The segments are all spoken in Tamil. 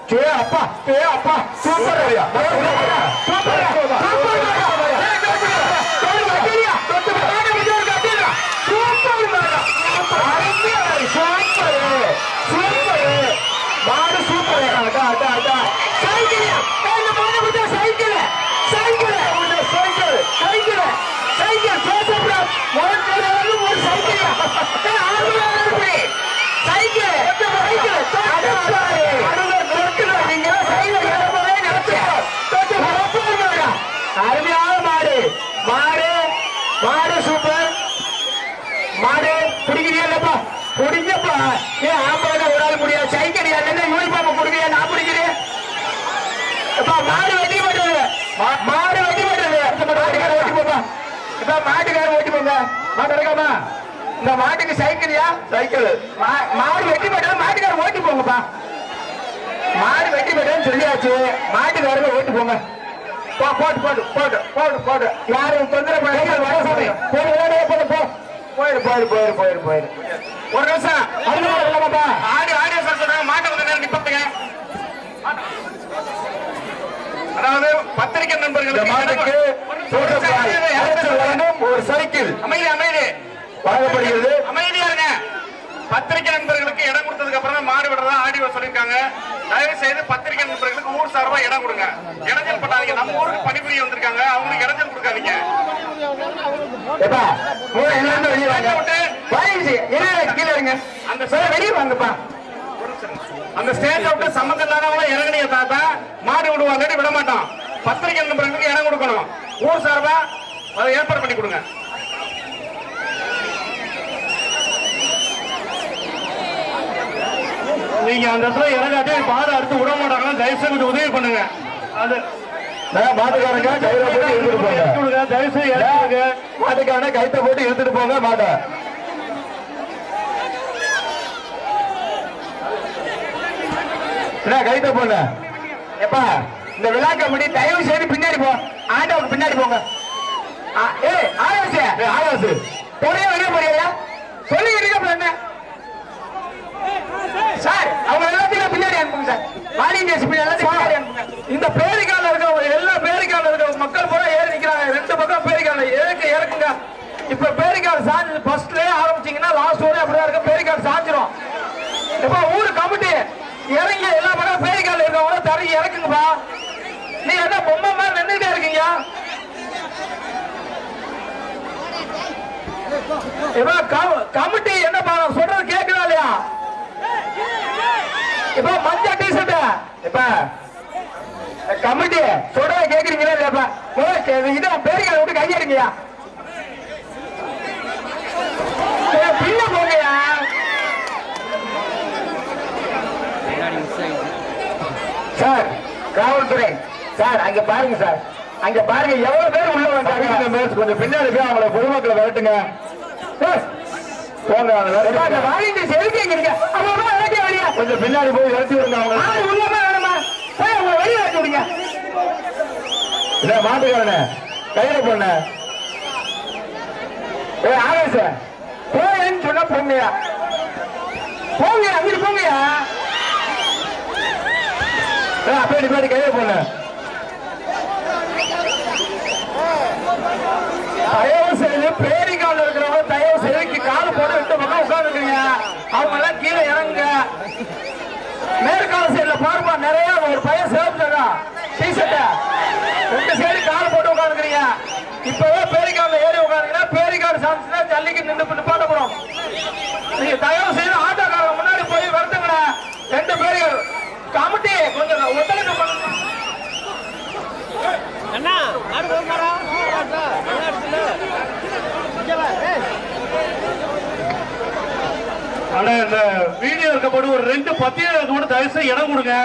அப்பா சூப்பர் மாடு சூப்பர் அருமையான மாடு மாடு மாடு சூப்பர் மாடு பிடிக்கிறீங்கப்பா பிடிங்கப்பா ஏன் ஆம்பளை ஒரு ஆள் முடியாது சைக்கிள் யூனிஃபார்ம் கொடுக்கறியா நான் பிடிக்கிறேன் மாடு வெட்டி பண்றது மாடு வெட்டி பண்றது மாட்டுக்கார ஓட்டி போப்பா இப்ப மாட்டுக்கார ஓட்டி போங்க மாட்டு இருக்காமா இந்த மாட்டுக்கு சைக்கிளியா சைக்கிள் மாடு வெட்டி பண்றது மாட்டுக்கார ஓட்டி போங்கப்பா மாடு வெட்டி பண்றதுன்னு சொல்லியாச்சு மாட்டுக்காரங்க ஓட்டி போங்க போட்டு போட்டு போட்டு போட்டு போட்டு யாரும் தொந்தரவு போயிரு போயிரு போயிரு போயிரு போயிரு ஒரு நிமிஷம் ஆடி ஆடியோ சார் சொல்றாங்க மாட்டை கொஞ்ச நேரம் நிப்பத்துங்க அதாவது பத்திரிகை நண்பர்களுக்கு ஒரு சைக்கிள் அமைதி அமைதி வழங்கப்படுகிறது அமைதியா இருங்க பத்திரிகை நண்பர்களுக்கு இடம் கொடுத்ததுக்கு அப்புறம் மாடு விடுறதா ஆடியோ சொல்லியிருக்காங்க தயவு செய்து பத்திரிகை நண்பர்களுக்கு ஊர் சார்பா இடம் கொடுங்க இடைஞ்சல் பண்ணாதீங்க நம்ம ஊருக்கு பணிபுரிய வந்திருக்காங்க அவங்களுக்கு இடைஞ்சல் கொடுக்காதீங்க அந்த ஸ்டேஜ் விட்டு சம்மந்தம் இல்லாதவங்க இறங்கணிய தாத்தா மாடு விடுவாங்க விட மாட்டோம் பத்திரிகை நண்பர்களுக்கு இடம் கொடுக்கணும் ஊர் சார்பா அதை ஏற்பாடு பண்ணி கொடுங்க நீங்க அந்த இடத்துல இறங்காட்டி பாதை அடுத்து விட மாட்டாங்கன்னா தயவுசெய்து உதவி பண்ணுங்க அது மாட்டுக்காரங்க கையில போட்டு எடுத்துட்டு போங்க தயவுசெய்து மாட்டுக்காரங்க கைத்த போட்டு எடுத்துட்டு போங்க மாட்டை கைத்த போங்க எப்பா இந்த விழா கமிட்டி தயவு செய்து பின்னாடி போ ஆண்டவுக்கு பின்னாடி போங்க ஆகாசு பொறைய வெளியே போறியா சொல்லிக்கிட்டு என்ன சார் அவங்க எல்லாத்தையும் பின்னாடி அனுப்புங்க சார் வாலியன்ஸ் எல்லாத்தையும் அனுப்புங்க இந்த பேரிக்கால இருக்க எல்லா பேரிக்கால இருக்க மக்கள் பூரா ஏறி நிக்கிறாங்க ரெண்டு பக்கம் பேரிக்கால இறக்குங்க இப்ப பேரிக்கால் சாஞ்சு ஃபர்ஸ்ட்லயே ஆரம்பிச்சீங்கன்னா லாஸ்ட் வரை அப்படிதான் இருக்க பேரிக்கால் சாஞ்சிரும் இப்ப ஊரு கமிட்டி இறங்கி எல்லா பக்கம் பேரிக்கால இருக்கவங்க தரங்கி இறக்குங்கப்பா நீ என்ன பொம்மை மாதிரி நின்றுட்டே இருக்கீங்க கமிட்டி என்னப்பா சொல்றது கேட்குதா இல்லையா இப்ப மஞ்சள் டிஷர்ட் இப்ப கமிட்டி சொல்றத கேக்குறீங்களா இல்லையாப்பா இதை பேருக்கால விட்டு கையெடுங்கயா பின்ன போங்கயா சார் காவல்துறை சார் அங்க பாருங்க சார் அங்க பாருங்க எவ்வளவு பேர் உள்ள வந்தாங்க கொஞ்சம் பின்னாடி போய் அவங்கள பொதுமக்களை விரட்டுங்க கொஞ்சம் பின்னாடி போய் விரட்டி விடுங்க அவங்க வெளியே விரட்டி விடுங்க மாட்டுக்காரன கையில போன ஆவேச போயன்னு சொன்னா போங்கயா போங்க அங்கிட்டு போங்கயா அப்படி பாடி கையில போன தயவு செய்து பேரிக்கால இருக்கிறவங்க தயவு செய்து கால போட விட்டு பக்கம் உட்காந்துருக்கீங்க அவங்க எல்லாம் கீழே இறங்குங்க மேற்கால சைடுல பாருப்பா நிறைய ஒரு பையன் சேவ் டிஷர்ட்ட ரெண்டு சைடு கால போட்டு உட்காந்துக்கிறீங்க இப்பவே பேரிக்கால ஏறி உட்காந்துங்கன்னா பேரிக்காடு சாமிச்சுன்னா ஜல்லிக்கு நிப்பாட்ட போறோம் நீங்க தயவு செய்து ஆட்டோக்காரங்க முன்னாடி போய் வருத்துங்கடா ரெண்டு பேரிக்கால் கமிட்டி கொஞ்சம் ஒத்துழைப்பு பண்ணுங்க அண்ணா ஆனா இந்த வீடியோ இருக்கப்படும் ஒரு ரெண்டு பத்தியம் கூட தயவுசெய்து இடம் கொடுங்க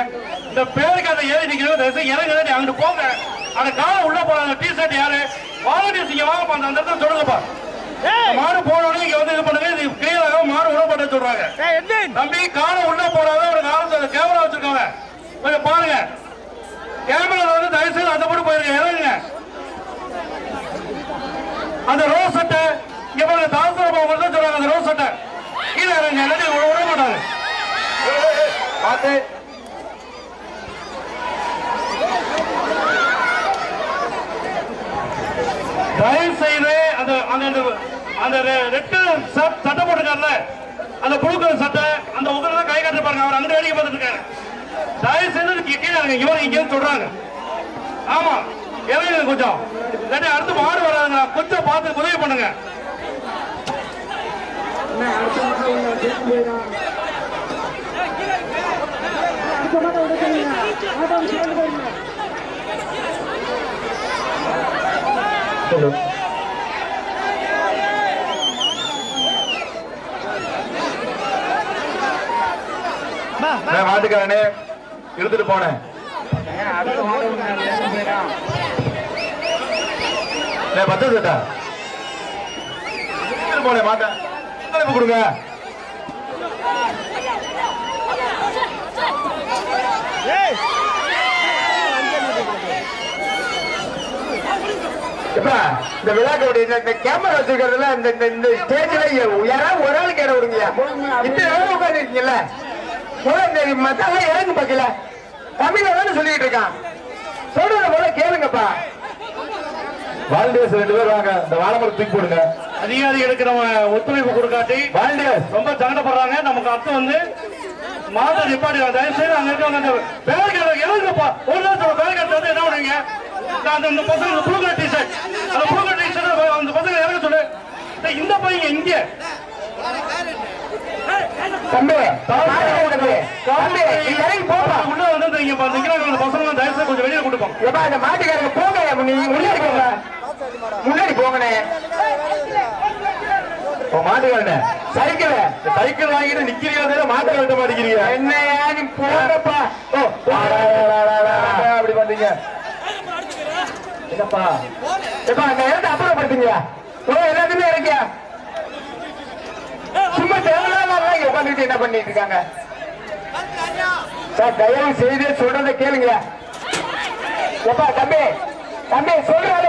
இந்த பேருக்கு அந்த ஏறி நிக்கிறவங்க தயவுசெய்து இறங்க அங்கிட்டு போங்க அந்த காலம் உள்ள போறாங்க டிஷர்ட் யாரு வாலண்டியர்ஸ் இங்க வாங்க அந்த இடத்துல சொல்லுங்கப்பா மாடு போனோடனே இங்க வந்து இது பண்ணுங்க இது கிளியராக மாடு உள்ள போட்ட சொல்றாங்க தம்பி காலம் உள்ள போறாத ஒரு காலத்துல கேமரா வச்சிருக்காங்க கொஞ்சம் பாருங்க கேமரா வந்து தயவுசெய்து அந்த போட்டு போயிருங்க இறங்குங்க அந்த ரோஸ் சட்டை இங்க பாருங்க தாசரமா சொல்றாங்க அந்த ரோஸ் சட்டை கீழே இறங்க எல்லாத்தையும் விட மாட்டாங்க பார்த்து அந்த ரெட்டு சட்டை போட்டுக்காருல அந்த புழுக்கள் சட்டை அந்த உதவில கை காட்டு பாருங்க. அவர் அங்க வேடிக்கை பார்த்துட்டு இருக்காரு. தயவு செய்து கீழே இவன் இங்க சொல்றாங்க. ஆமா இறங்குங்க கொஞ்சம். அடுத்து மாடு வராதுங்க. கொஞ்சம் பார்த்து உதவி பண்ணுங்க. மாட்டுக்காரனே எடுத்துட்டு போனேன். பத்து சட்டா போனேன் மாட்டேன் கொடுங்க. இந்த விழாக்களுடைய இந்த கேமரா வச்சிருக்கிறதுல இந்த ஸ்டேஜ்ல யாராவது ஒரு ஆள் கேட விடுங்க. இத்தனை வேலை உட்கார்ந்து இருக்கீங்கல்ல, மத்தால இறங்கு பார்க்கல. தமிழ்ல தானே சொல்லிட்டு இருக்கான். சொல்றத போல கேளுங்கப்பா. வாலண்டியர்ஸ் 2 பேர் வாங்க. இந்த வாழைமரம் தூக்கி போடுங்க. அதிகாரி எடுக்கிறவங்க ஒத்துழைப்பு கொடுக்காட்டி வாலண்டியர்ஸ் ரொம்ப சங்கடப்படுறாங்க. நமக்கு அர்த்தம் வந்து மாத நிப்பாடி தயவு செய்து அங்க இருக்கவங்க பேர் எழுதுப்பா. ஒரு நேரத்தில் பேர் கட்டுறது என்ன பண்ணுவீங்க? அந்த பசங்க புழுக்க டிஷர்ட் அந்த புழுக்க டிஷர்ட் அந்த பசங்க இறங்க சொல்லு. இந்த பையன் இங்க தம்பி இறங்கி போப்பா. உள்ள வந்து இங்க அந்த பசங்க தயவு செய்து கொஞ்சம் வெளியே கொடுப்போம். இந்த மாட்டுக்காரங்க போங்க. முன்னாடி போங்க. முன்னாடி போங்கண்ணே. மாட்டுக்காரனே சைக்கிள் சைக்கிள் வாங்கிட்டு நிக்கிறீங்க. மாட்டை கட்ட மாட்டேங்கிறீங்க. என்னையா நீ போங்கப்பா. அப்படி பண்றீங்க என்னப்பா? எப்பா அந்த இடத்தை அப்புறப்படுத்துங்க. எல்லாத்துமே இருக்கியா? சும்மா தேவையில்லாம உட்காந்துட்டு என்ன பண்ணிட்டு இருக்காங்க சார்? தயவு செய்து சொல்றதை கேளுங்க. எப்பா தம்பி தம்பி சொல்றாரு